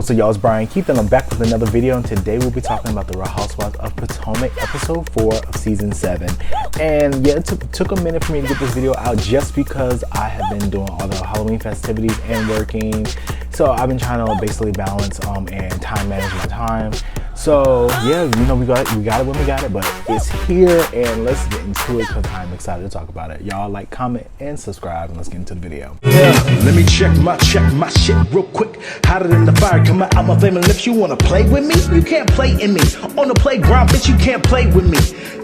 So y'all, it's Brian Keith, and I'm back with another video, and today we'll be talking about the Real Housewives of Potomac, episode 4 of season 7. And yeah, it took a minute for me to get this video out just because I have been doing all the Halloween festivities and working. So I've been trying to basically balance and time manage my time. So yeah, you know, we got it when we got it, but it's here, and let's get into it because I'm excited to talk about it. Y'all like, comment, and subscribe, and let's get into the video. Yeah, let me check my shit real quick. Hotter than the fire coming out my flame, and if you wanna play with me, you can't play in me. On the playground, bitch, you can't play with me.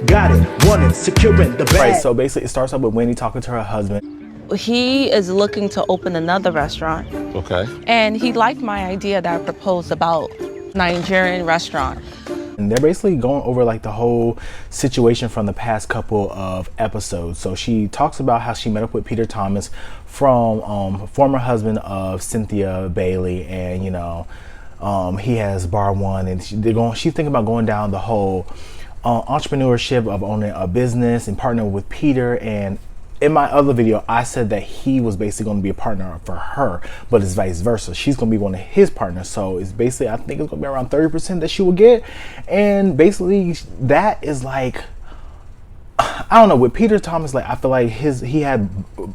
Got it, want it, securing the bag. Right, so basically it starts off with Wendy talking to her husband. He is looking to open another restaurant. Okay. And he liked my idea that I proposed about Nigerian restaurant. And they're basically going over like the whole situation from the past couple of episodes. So she talks about how she met up with Peter Thomas, from former husband of Cynthia Bailey, and you know, he has Bar One, and she's thinking about going down the whole entrepreneurship of owning a business and partnering with Peter. And in my other video, I said that he was basically going to be a partner for her, but it's vice versa. She's going to be one of his partners. So it's basically, I think it's going to be around 30% that she will get. And basically that is like, I don't know, with Peter Thomas, like I feel like he had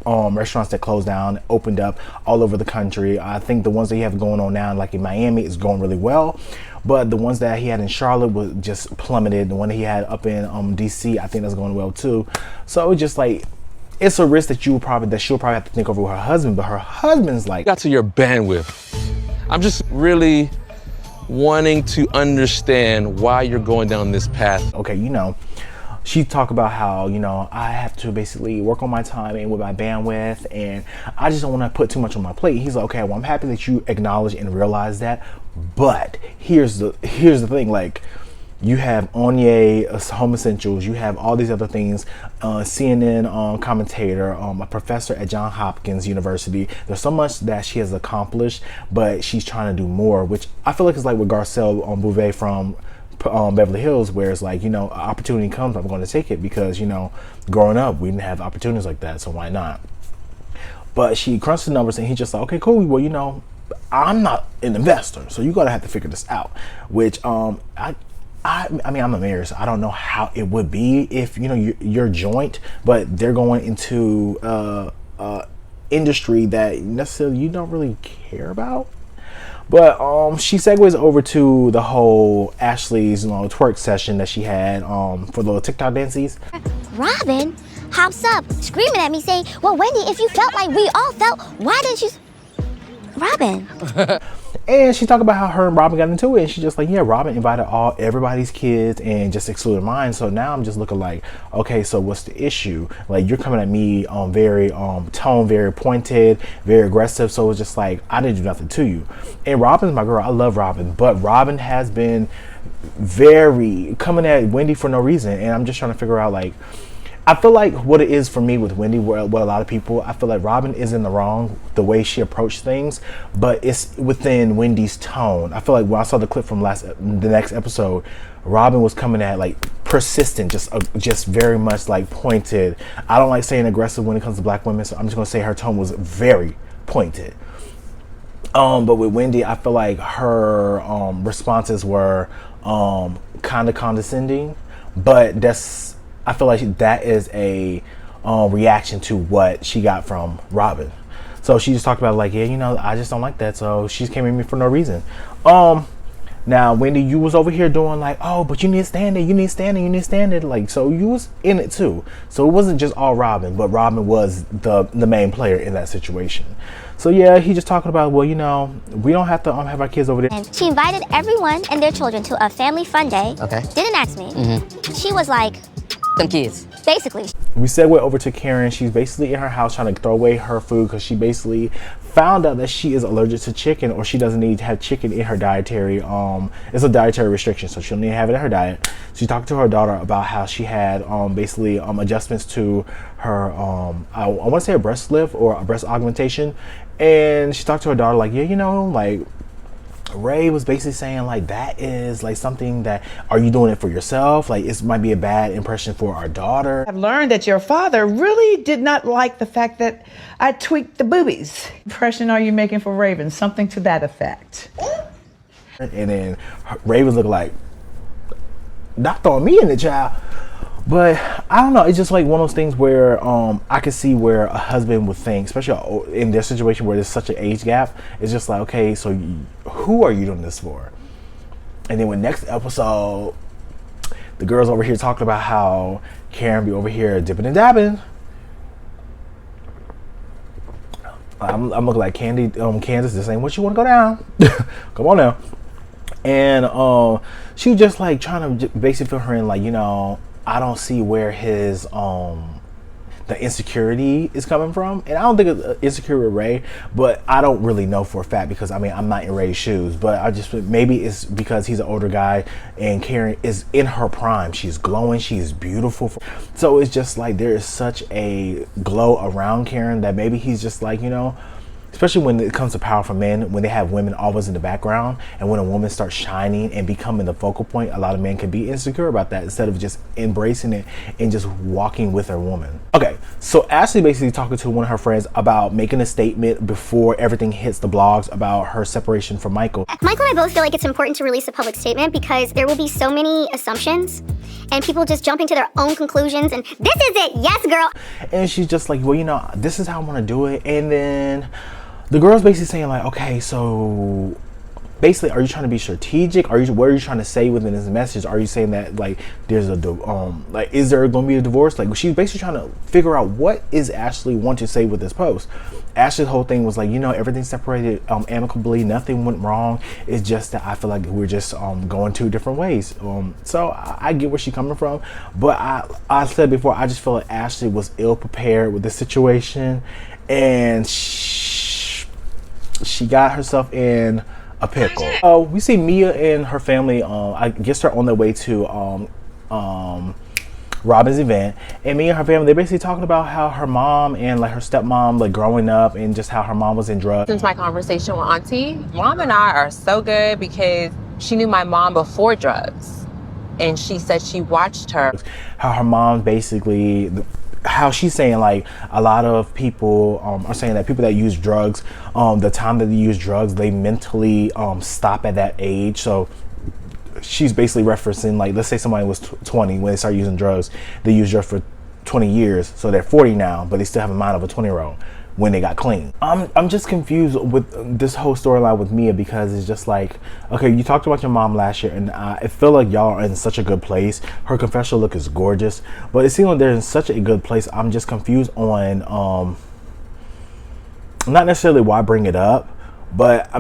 restaurants that closed down, opened up all over the country. I think the ones that he have going on now, like in Miami, is going really well. But the ones that he had in Charlotte was just plummeted. The one that he had up in DC, I think that's going well too. So it's just like, it's a risk that she'll probably have to think over with her husband, but her husband's like, Got to your bandwidth. I'm just really wanting to understand why you're going down this path. okay, you know, she talked about how, you know, I have to basically work on my time and with my bandwidth, and I just don't want to put too much on my plate. He's like, okay, well, I'm happy that you acknowledge and realize that, but here's the thing, like, you have Onyé, Home Essentials, you have all these other things, CNN commentator, a professor at Johns Hopkins University. There's so much that she has accomplished, but she's trying to do more, which I feel like it's like with Garcelle Bouvet from Beverly Hills, where it's like, you know, opportunity comes, I'm going to take it, because, you know, growing up, we didn't have opportunities like that, so why not? But she crunched the numbers, and he's just like, okay, cool, well, you know, I'm not an investor, so you're going to have to figure this out, which I mean, I'm a mayor, so I don't know how it would be if, you know, you're joint, but they're going into industry that necessarily you don't really care about. But she segues over to the whole Ashley's, you know, twerk session that she had for the little TikTok dances. Robin hops up, screaming at me, saying, well, Wendy, if you felt like we all felt, why didn't you... Robin. And she talked about how her and Robin got into it, and she's just like, yeah, Robin invited everybody's kids and just excluded mine. So now I'm just looking like, okay, so what's the issue? Like, you're coming at me very tone, very pointed, very aggressive. So it's just like, I didn't do nothing to you. And Robin's my girl. I love Robin, but Robin has been very coming at Wendy for no reason. And I'm just trying to figure out, like, I feel like what it is for me with Wendy, what a lot of people, I feel like Robin is in the wrong the way she approached things, but it's within Wendy's tone. I feel like when I saw the clip from the next episode, Robin was coming at like persistent, just very much like pointed. I don't like saying aggressive when it comes to black women, so I'm just gonna say her tone was very pointed. But with Wendy, I feel like her responses were kind of condescending, but I feel like that is a reaction to what she got from Robin. So she just talked about like, yeah, you know, I just don't like that. So she came at me for no reason. Now, Wendy, you was over here doing like, oh, but you need to stand there, you need to stand there, you need to stand there. Like, so you was in it too. So it wasn't just all Robin, but Robin was the main player in that situation. So yeah, he just talking about, well, you know, we don't have to have our kids over there. And she invited everyone and their children to a family fun day. Okay. Didn't ask me. She was like, them kids. Basically. We segue over to Karen. She's basically in her house trying to throw away her food because she basically found out that she is allergic to chicken, or she doesn't need to have chicken in her dietary. It's a dietary restriction, so she'll need to have it in her diet. She talked to her daughter about how she had basically adjustments to her I want to say a breast lift or a breast augmentation, and she talked to her daughter like, yeah, you know, like, Ray was basically saying like, that is like something that, are you doing it for yourself? Like, it might be a bad impression for our daughter. I've learned that your father really did not like the fact that I tweaked the boobies. Impression are you making for Raven? Something to that effect. And then Raven's looking like, not throwing me in the child. But I don't know, it's just like one of those things where I could see where a husband would think, especially in their situation where there's such an age gap, it's just like, okay, so who are you doing this for? And then with next episode, the girls over here talking about how Karen be over here dipping and dabbing. I'm looking like Candace, this ain't what you want to go down. Come on now. And she was just like trying to basically fill her in, like, you know, I don't see where his the insecurity is coming from. And I don't think it's insecure with Ray, but I don't really know for a fact, because I mean, I'm not in Ray's shoes, but I just, maybe it's because he's an older guy and Karen is in her prime. She's glowing, she's beautiful. So it's just like there is such a glow around Karen that maybe he's just like, you know, especially when it comes to powerful men, when they have women always in the background, and when a woman starts shining and becoming the focal point, a lot of men can be insecure about that instead of just embracing it and just walking with their woman. Okay, so Ashley basically talking to one of her friends about making a statement before everything hits the blogs about her separation from Michael. Michael and I both feel like it's important to release a public statement because there will be so many assumptions and people just jumping to their own conclusions and this is it, yes girl. And she's just like, well, you know, this is how I want to do it. And then the girl's basically saying like, okay, so basically, are you trying to be strategic? What are you trying to say within this message? Are you saying that like there's a like, is there going to be a divorce? Like, she's basically trying to figure out what is Ashley want to say with this post. Ashley's whole thing was like, you know, everything separated amicably, nothing went wrong. It's just that I feel like we're just going two different ways. So I get where she's coming from, but I said before, I just feel like Ashley was ill prepared with the situation, and she got herself in a pickle. We see Mia and her family, I guess they're on their way to Robin's event, and Mia and her family, they're basically talking about how her mom and like her stepmom, like growing up, and just how her mom was in drugs. Since my conversation with Auntie, Mom and I are so good because she knew my mom before drugs, and she said she watched her. How her mom basically, how she's saying like a lot of people are saying that people that use drugs, the time that they use drugs, they mentally stop at that age. So she's basically referencing, like, let's say somebody was 20 when they start using drugs, they use drugs for 20 years, so they're 40 now, but they still have a mind of a 20-year-old when they got clean. I'm just confused with this whole storyline with Mia, because it's just like, okay, you talked about your mom last year, and I feel like y'all are in such a good place. Her confessional look is gorgeous, but it seems like they're in such a good place. I'm just confused on not necessarily why bring it up, but I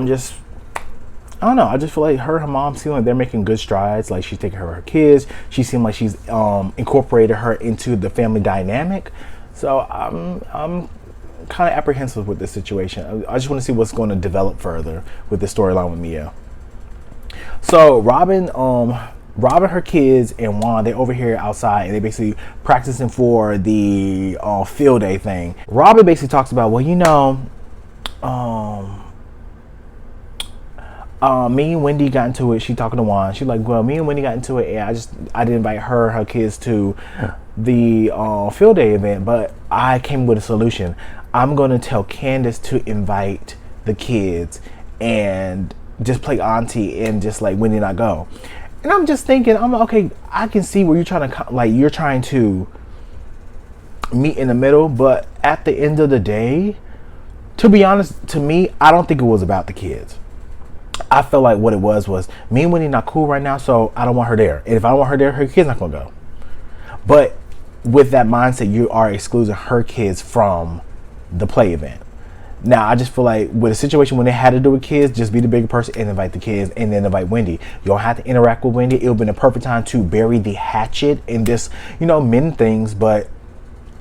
don't know. I just feel like her and her mom seem like they're making good strides. Like, she's taking care of her kids. She seemed like she's incorporated her into the family dynamic. So I'm kind of apprehensive with this situation. I just want to see what's going to develop further with the storyline with Mia. So Robin, her kids, and Juan, they're over here outside, and they basically practicing for the field day thing. Robin basically talks about, well, you know, me and Wendy got into it. She talking to Juan. She's like, well, me and Wendy got into it, and I didn't invite her kids to the field day event, but I came with a solution. I'm going to tell Candace to invite the kids and just play auntie and just like Wendy not go. And I'm just thinking, I'm okay, I can see where you're trying to meet in the middle, but at the end of the day, to be honest, to me, I don't think it was about the kids. I felt like what it was me and Wendy not cool right now, so I don't want her there. And if I don't want her there, her kids not gonna go. But with that mindset, you are excluding her kids from the play event. Now, I just feel like with a situation when they had to do with kids, just be the bigger person and invite the kids, and then invite Wendy. You don't have to interact with Wendy. It would have been a perfect time to bury the hatchet in this, you know, men things. But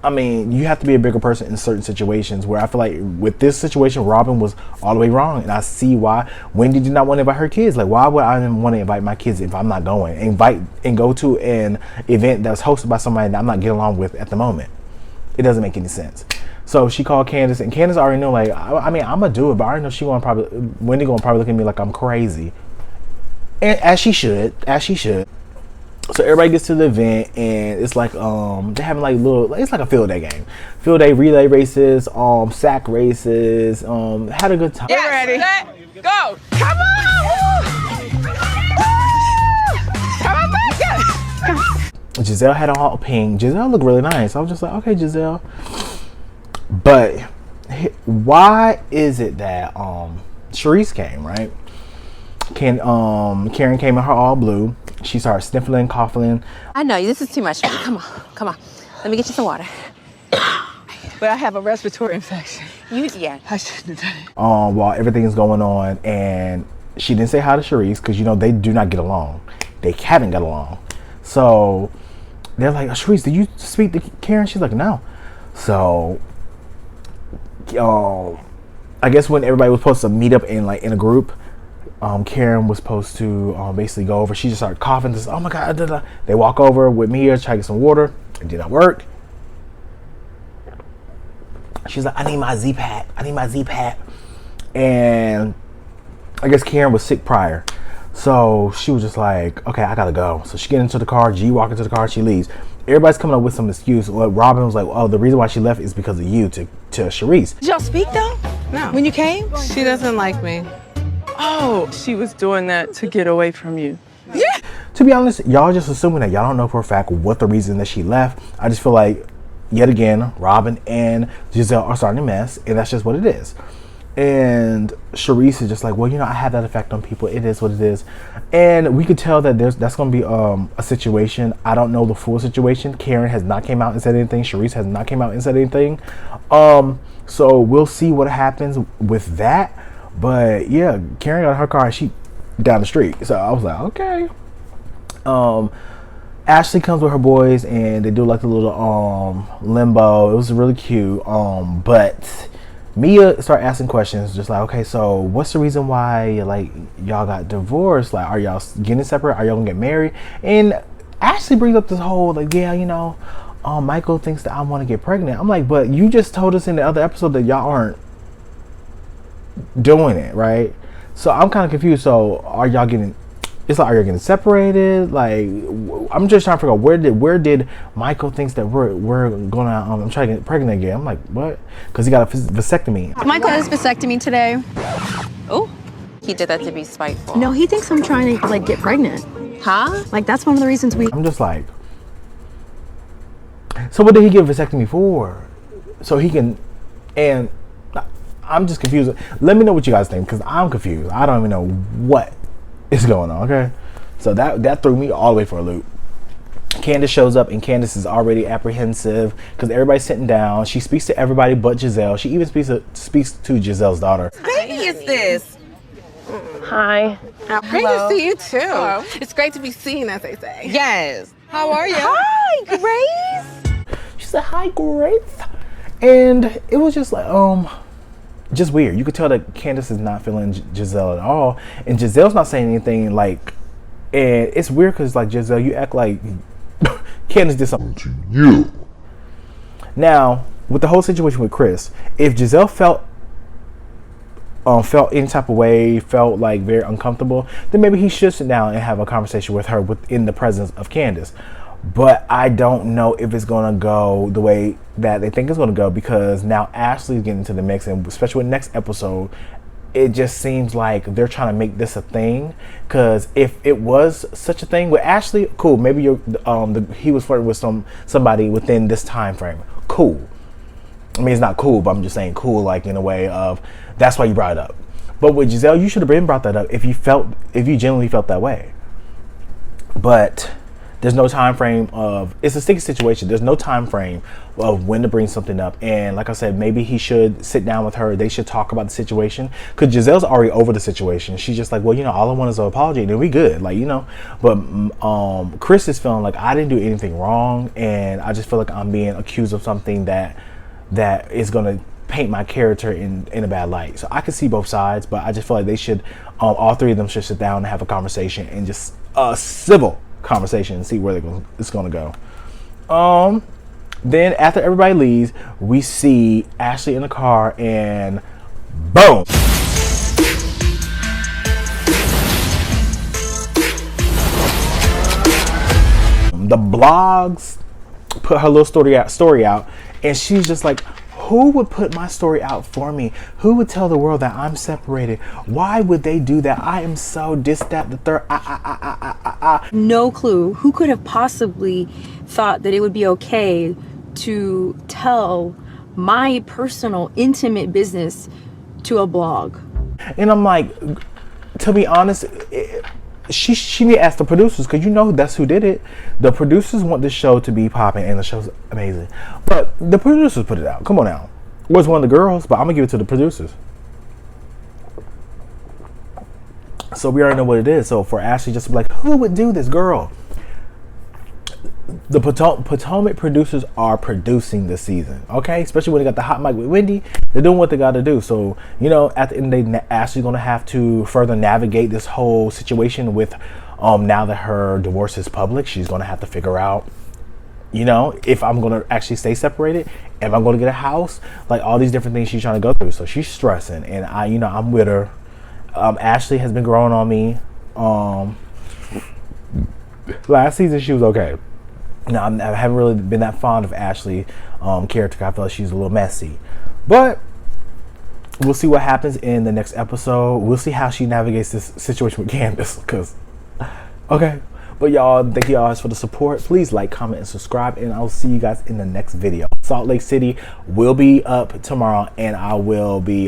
I mean, you have to be a bigger person in certain situations, where I feel like with this situation, Robin was all the way wrong. And I see why Wendy did not want to invite her kids. Like, why would I want to invite my kids if I'm not going? Invite and go to an event that was hosted by somebody that I'm not getting along with at the moment. It doesn't make any sense. So she called Candace, and Candace already know, like, I mean, I'm gonna do it, but I already know Wendy gonna probably look at me like I'm crazy. And as she should. So everybody gets to the event, and it's like they're having like it's like a field day game. Field day relay races, sack races, had a good time. Yes, ready, set, go. Come on! Giselle had on all pink. Giselle looked really nice. I was just like, okay, Giselle. But why is it that Charisse came, right? Karen came in her all blue. She started sniffling, coughing. I know, this is too much. Come on. Let me get you some water. But I have a respiratory infection. Yeah. I shouldn't have done it. While everything's going on, and she didn't say hi to Charisse because they do not get along. They haven't got along. So they're like, Charisse, did you speak to Karen? She's like, no. So I guess when everybody was supposed to meet up in a group, Karen was supposed to basically go over. She just started coughing. Just, oh my God. Da, da. They walk over with Mia, try to get some water. It did not work. She's like, I need my Z-Pack. And I guess Karen was sick prior. So she was just like, okay, I gotta go. So she get into the car. G walk into the car. She leaves. Everybody's coming up with some excuse. Robin was like, oh, the reason why she left is because of you to Charisse. Did y'all speak though? No. When you came? She doesn't like me. Oh, she was doing that to get away from you. Yeah. To be honest, y'all just assuming that y'all don't know for a fact what the reason that she left. I just feel like, yet again, Robin and Giselle are starting to mess, and that's just what it is. And Charisse is just like, well, I have that effect on people. It is what it is. And we could tell that that's going to be a situation. I don't know the full situation. Karen has not came out and said anything. Charisse has not came out and said anything. So we'll see what happens with that. But yeah, Karen got her car and she down the street. So I was like, okay. Ashley comes with her boys and they do like a little limbo. It was really cute. But Mia started asking questions, just like, okay, so what's the reason why y'all got divorced? Like, are y'all getting separate? Are y'all gonna get married? And Ashley brings up this whole Michael thinks that I want to get pregnant. I'm like, but you just told us in the other episode that y'all aren't doing it, right? So I'm kind of confused. So are y'all getting separated? Like, I'm just trying to figure out where did Michael thinks that we're gonna I'm trying to get pregnant again. I'm like, what? Because he got a vasectomy. Michael has vasectomy today. Oh, he did that to be spiteful. No, he thinks I'm trying to get pregnant. Huh? That's one of the reasons I'm just like, so what did he give a vasectomy for? So he can, and I'm just confused. Let me know what you guys think, because I'm confused. I don't even know what is going on. Okay, so that threw me all the way for a loop. Candace shows up and Candace is already apprehensive because everybody's sitting down. She speaks to everybody but Giselle. She even speaks to Giselle's daughter. Baby is this? Hi. Great to see you too. Hello. It's great to be seen, as they say. Yes. How are you? Hi, Grace. She said, hi, Grace. And it was just like, just weird. You could tell that Candace is not feeling Giselle at all. And Giselle's not saying anything and it's weird because Giselle, you act like Candace did something to you. Now, with the whole situation with Chris, if Giselle felt any type of way, felt very uncomfortable, then maybe he should sit down and have a conversation with her within the presence of Candace. But I don't know if it's going to go the way that they think it's going to go, because now Ashley's getting into the mix, and especially with next episode, it just seems like they're trying to make this a thing. Because if it was such a thing with Ashley, cool, maybe he was flirting with somebody within this time frame. Cool. I mean, it's not cool, but I'm just saying cool, in a way of that's why you brought it up. But with Giselle, you should have been brought that up if you genuinely felt that way. But there's no time frame it's a sticky situation. There's no time frame of when to bring something up. And like I said, maybe he should sit down with her. They should talk about the situation, because Giselle's already over the situation. She's just like, well, all I want is an apology and then we good. But Chris is feeling like I didn't do anything wrong, and I just feel like I'm being accused of something that is going to paint my character in a bad light. So I can see both sides, but I just feel like they should, all three of them should sit down and have a conversation, and just a civil conversation, and see where it's going to go. Then after everybody leaves, we see Ashley in the car, and boom, the blogs put her little story out, and she's just like, Who would put my story out for me? Who would tell the world that I'm separated? Why would they do that? I am so this, that, the third. No clue. Who could have possibly thought that it would be okay to tell my personal, intimate business to a blog? And I'm like, to be honest, she need to ask the producers, because you know that's who did it. The producers want the show to be popping, and the show's amazing. But the producers put it out. Come on now. It was one of the girls, but I'm going to give it to the producers. So we already know what it is. So for Ashley just to be like, who would do this, girl? The Potomac producers are producing this season, okay? Especially when they got the hot mic with Wendy, they're doing what they got to do. So, you know, at the end of the day, Ashley's going to have to further navigate this whole situation with, now that her divorce is public, she's going to have to figure out, you know, if I'm going to actually stay separated, if I'm going to get a house, like all these different things she's trying to go through. So she's stressing, and I'm with her. Ashley has been growing on me. Last season she was okay. Now, I haven't really been that fond of Ashley character. I feel like she's a little messy. But we'll see what happens in the next episode. We'll see how she navigates this situation with Candace. Okay. But y'all, thank you guys for the support. Please like, comment, and subscribe. And I'll see you guys in the next video. Salt Lake City will be up tomorrow. And I will be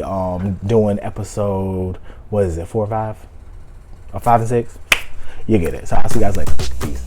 doing episode, what is it, 4 or 5? Or 5 and 6? You get it. So I'll see you guys later. Peace.